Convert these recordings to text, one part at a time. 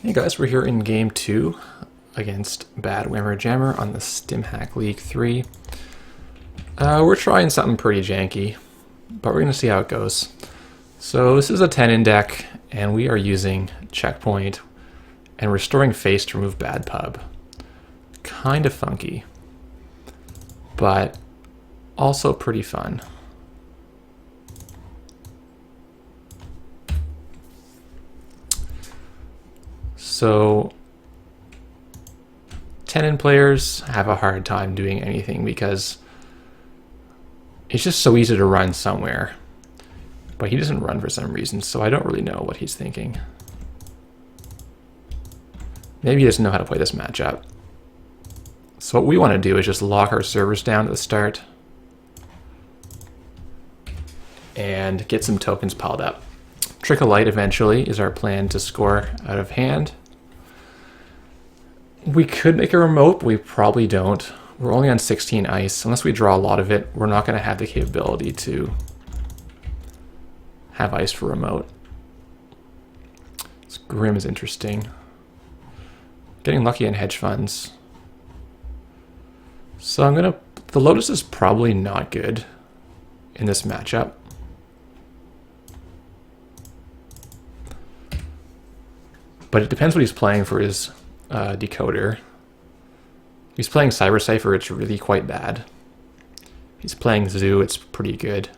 Hey guys, we're here in game 2 against badwammerjammer on the StimHack League 3. We're trying something pretty janky, but we're going to see how it goes. So this is a Tennin deck, and we are using Checkpoint and restoring face to remove bad pub. Kind of funky, but also pretty fun. So Tennin players have a hard time doing anything because it's just so easy to run somewhere. But he doesn't run for some reason, so I don't really know what he's thinking. Maybe he doesn't know how to play this matchup. So what we want to do is just lock our servers down at the start and get some tokens piled up. Trick a light eventually is our plan to score out of hand. We could make a remote, but we probably don't. We're only on 16 ice. Unless we draw a lot of it, we're not going to have the capability to have ice for remote. This Grim is interesting. Getting lucky in hedge funds. So I'm going to... The Lotus is probably not good in this matchup. But it depends what he's playing for his decoder. If he's playing Cyber Cipher, it's really quite bad. If he's playing Zoo, it's pretty good.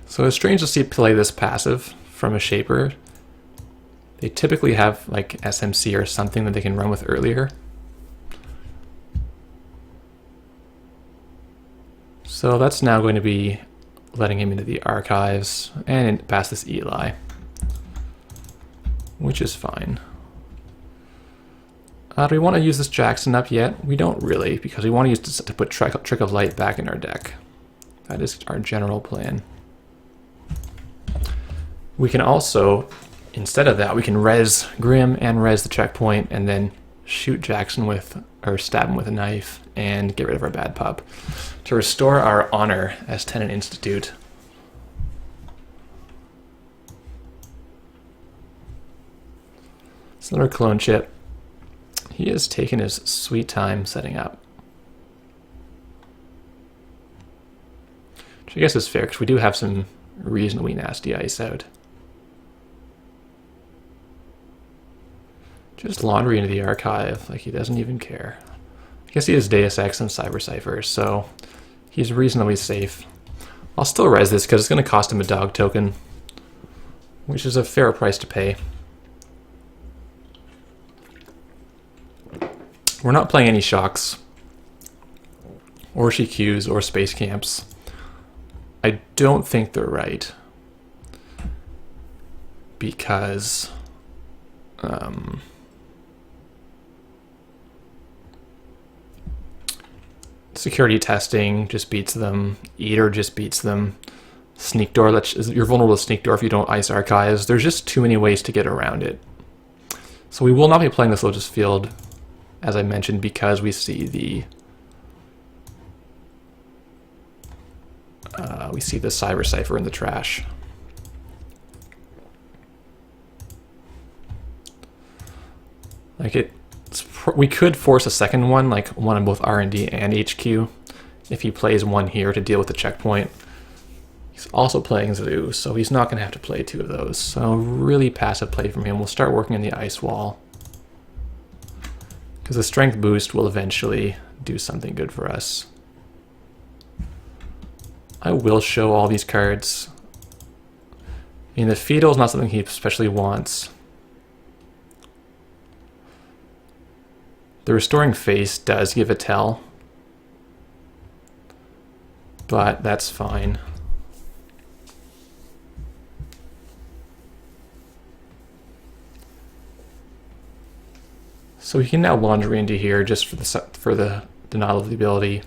So it's strange to see play this passive from a Shaper. They typically have like SMC or something that they can run with earlier. So that's now going to be letting him into the archives and pass this Eli, which is fine. Do we want to use this Jackson up yet? We don't really, because we want to use this to put Trick of Light back in our deck. That is our general plan. We can also, instead of that, we can res Grim and res the checkpoint and then shoot Jackson with, or stab him with a knife and get rid of our bad pup to restore our honor as Tennin Institute. It's another clone chip. He has taken his sweet time setting up. Which I guess is fair, because we do have some reasonably nasty ice out. Just laundry into the archive, like he doesn't even care. I guess he has Deus Ex and Cyber Cipher, so he's reasonably safe. I'll still res this because it's going to cost him a dog token, which is a fair price to pay. We're not playing any shocks, or CQs, or space camps. I don't think they're right, because security testing just beats them. Eater just beats them. Sneak door, you're vulnerable to sneak door if you don't ice archives. There's just too many ways to get around it. So we will not be playing this Lotus Field, as I mentioned, because we see the Cyber Cipher in the trash. Like we could force a second one, like one on both R&D and HQ, if he plays one here to deal with the checkpoint. He's also playing Zoo, so he's not going to have to play two of those. So really passive play from him. We'll start working on the ice wall, because the strength boost will eventually do something good for us. I will show all these cards. I mean, the Fetal is not something he especially wants. The Restoring Face does give a tell, but that's fine. So we can now laundry into here just for the denial of the ability.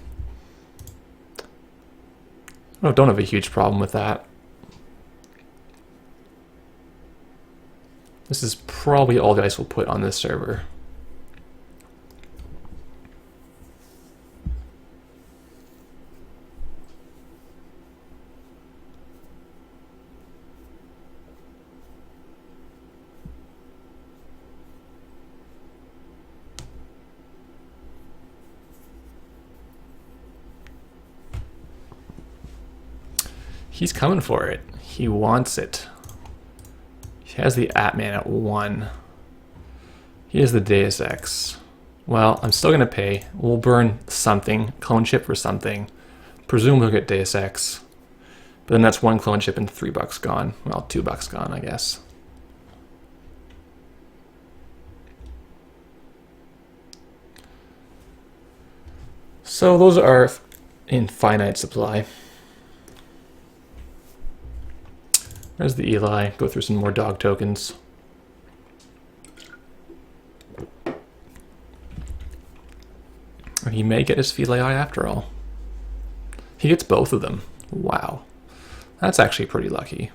I don't have a huge problem with that. This is probably all the ice we'll put on this server. He's coming for it. He wants it. He has the Atman at 1. He has the Deus Ex. Well, I'm still going to pay. We'll burn something. Clone chip for something. Presumably we'll get Deus Ex. But then that's 1 clone chip and $3 gone. Well, $2 gone, I guess. So those are in finite supply. There's the Eli. Go through some more dog tokens. He may get his Philae after all. He gets both of them. Wow. That's actually pretty lucky.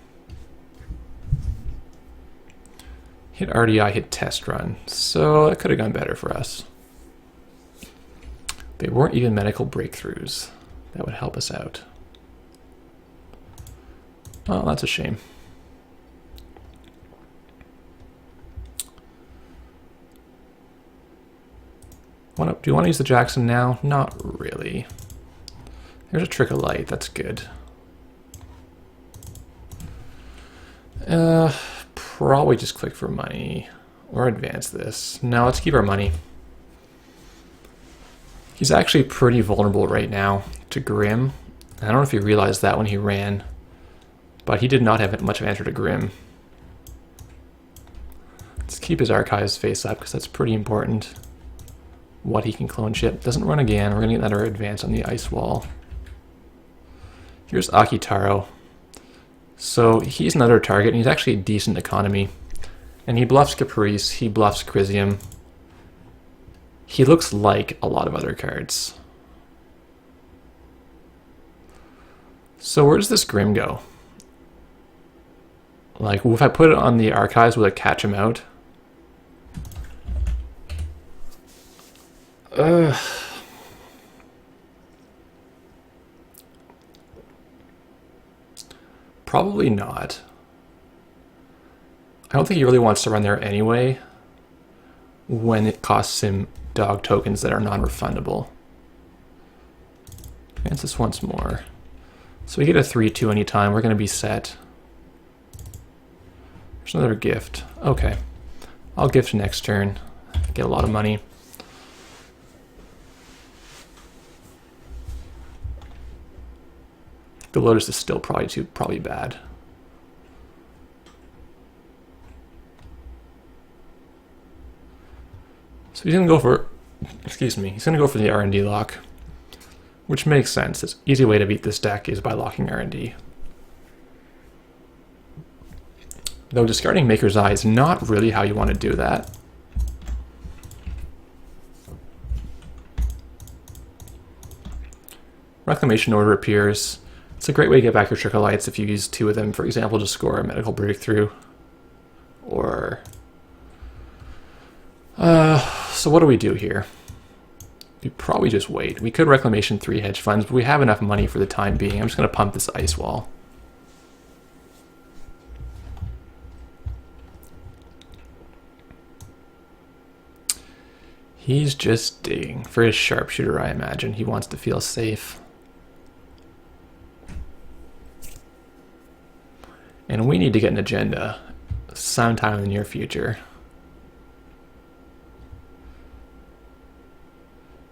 Hit RDI, hit test run. So that could have gone better for us. They weren't even medical breakthroughs. That would help us out. Well, that's a shame. Do you want to use the Jackson now? Not really. There's a trick of light. That's good. Probably just click for money or advance this. No, let's keep our money. He's actually pretty vulnerable right now to Grim. I don't know if he realized that when he ran, but he did not have much of an answer to Grim. Let's keep his archives face up because that's pretty important. What he can clone chip. Doesn't run again. We're going to get another advance on the ice wall. Here's Akitaro. So he's another target, and he's actually a decent economy. And he bluffs Caprice, he bluffs Crisium. He looks like a lot of other cards. So where does this Grim go? Like, if I put it on the archives, will it catch him out? Probably not. I don't think he really wants to run there anyway when it costs him dog tokens that are non-refundable. Advance this once more. So we get a 3-2 anytime. We're going to be set. There's another gift. Okay. I'll gift next turn. Get a lot of money. The Lotus is still probably bad. So he's gonna go for, he's gonna go for the R&D lock, which makes sense. This easy way to beat this deck is by locking R&D. Though discarding Maker's Eye is not really how you want to do that. Reclamation Order appears. It's a great way to get back your Trickle Lights if you use 2 of them, for example, to score a medical breakthrough. Or... so what do we do here? We probably just wait. We could Reclamation 3 hedge funds, but we have enough money for the time being. I'm just going to pump this Ice Wall. He's just digging. For his Sharpshooter, I imagine. He wants to feel safe. And we need to get an agenda sometime in the near future.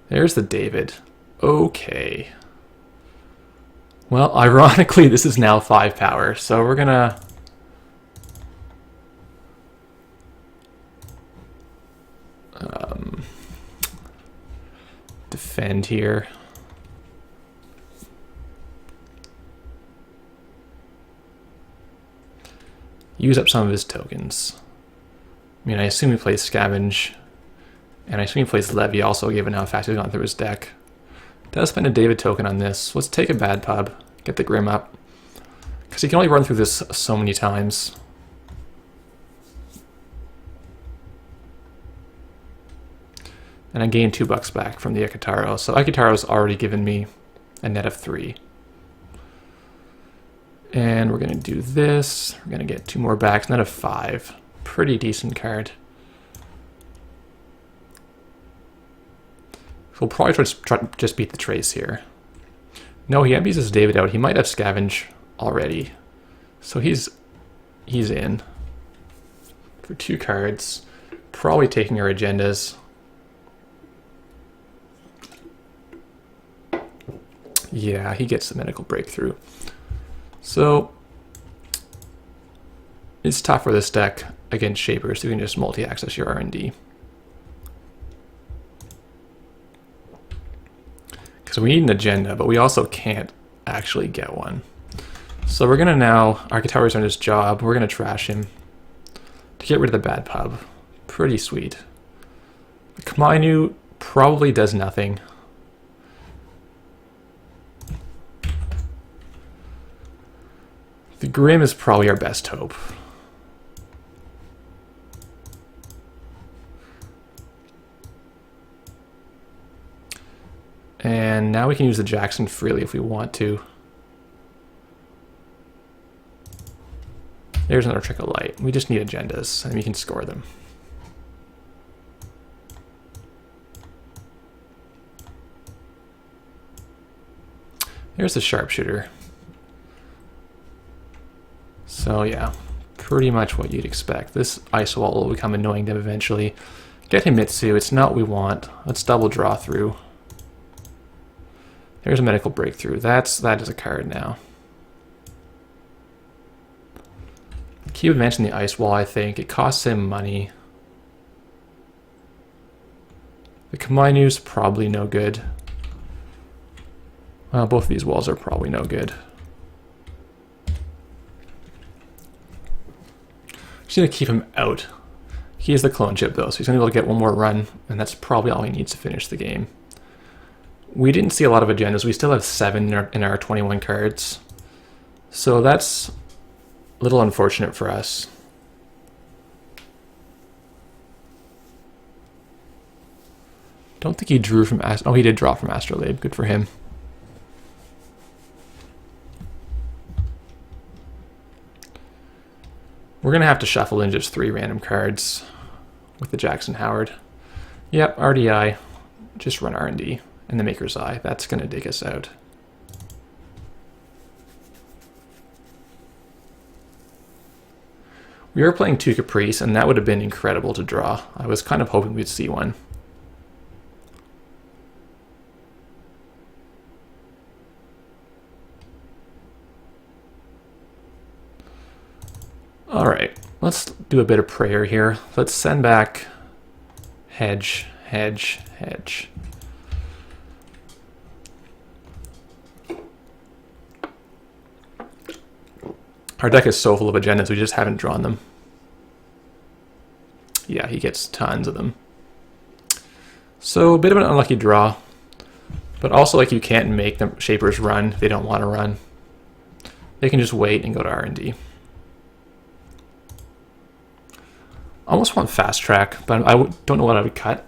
There's the David. Okay. Well, ironically, this is now 5 power, so we're gonna... defend here. Use up some of his tokens. I mean, I assume he plays Scavenge, and I assume he plays Levy also, given how fast he's gone through his deck. Does spend a David token on this. Let's take a bad pub, get the Grim up, because he can only run through this so many times. And I gained $2 back from the Akitaro, so Akitaro's already given me a net of 3. And we're going to do this. We're going to get 2 more backs, net of 5. Pretty decent card. We'll probably try to just beat the Trace here. No, he empties his David out. He might have Scavenge. already. So he's in for 2 cards, probably taking our agendas. Yeah, he gets the medical breakthrough. So it's tough for this deck against Shapers who can just multi-access your R&D. Because we need an agenda, but we also can't actually get one. So we're going to now, our guitarist on his job, we're going to trash him to get rid of the bad pub. Pretty sweet. The Kamainu probably does nothing. The Grim is probably our best hope. And now we can use the Jackson freely if we want to. There's another trick of light. We just need agendas, and we can score them. There's the sharpshooter. So yeah, pretty much what you'd expect. This ice wall will become annoying to them eventually. Get Himitsu, it's not what we want. Let's double draw through. There's a medical breakthrough. That is a card now. He would mention the ice wall, I think. It costs him money. The Kamainu's probably no good. Well, both of these walls are probably no good. Just need to keep him out. He is the clone chip though, so he's going to be able to get one more run, and that's probably all he needs to finish the game. We didn't see a lot of agendas. We still have 7 in our 21 cards. So that's a little unfortunate for us. Don't think he drew from oh, he did draw from Astrolabe. Good for him. We're going to have to shuffle in just 3 random cards with the Jackson Howard. Yep, RDI. Just run R&D. And the Maker's Eye. That's going to dig us out. We were playing 2 Caprice, and that would have been incredible to draw. I was kind of hoping we'd see one. Alright, let's do a bit of prayer here. Let's send back hedge, hedge, hedge. Our deck is so full of agendas, we just haven't drawn them. Yeah, he gets tons of them. So, a bit of an unlucky draw. But also, like, you can't make the Shapers run if they don't want to run. They can just wait and go to R&D. I almost want Fast Track, but I don't know what I would cut.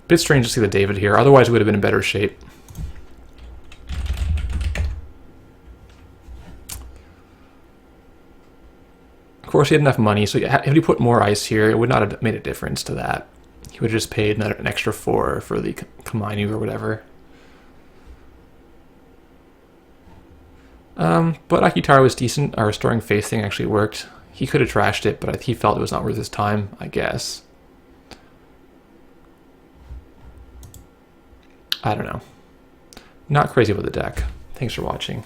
Bit strange to see the David here, otherwise we would have been in better shape. Of course, he had enough money, so if he put more ice here, it would not have made a difference to that. He would have just paid an extra 4 for the Kamainu or whatever. But Akitara was decent. Our Restoring Faith thing actually worked. He could have trashed it, but he felt it was not worth his time, I guess. I don't know. Not crazy with the deck. Thanks for watching.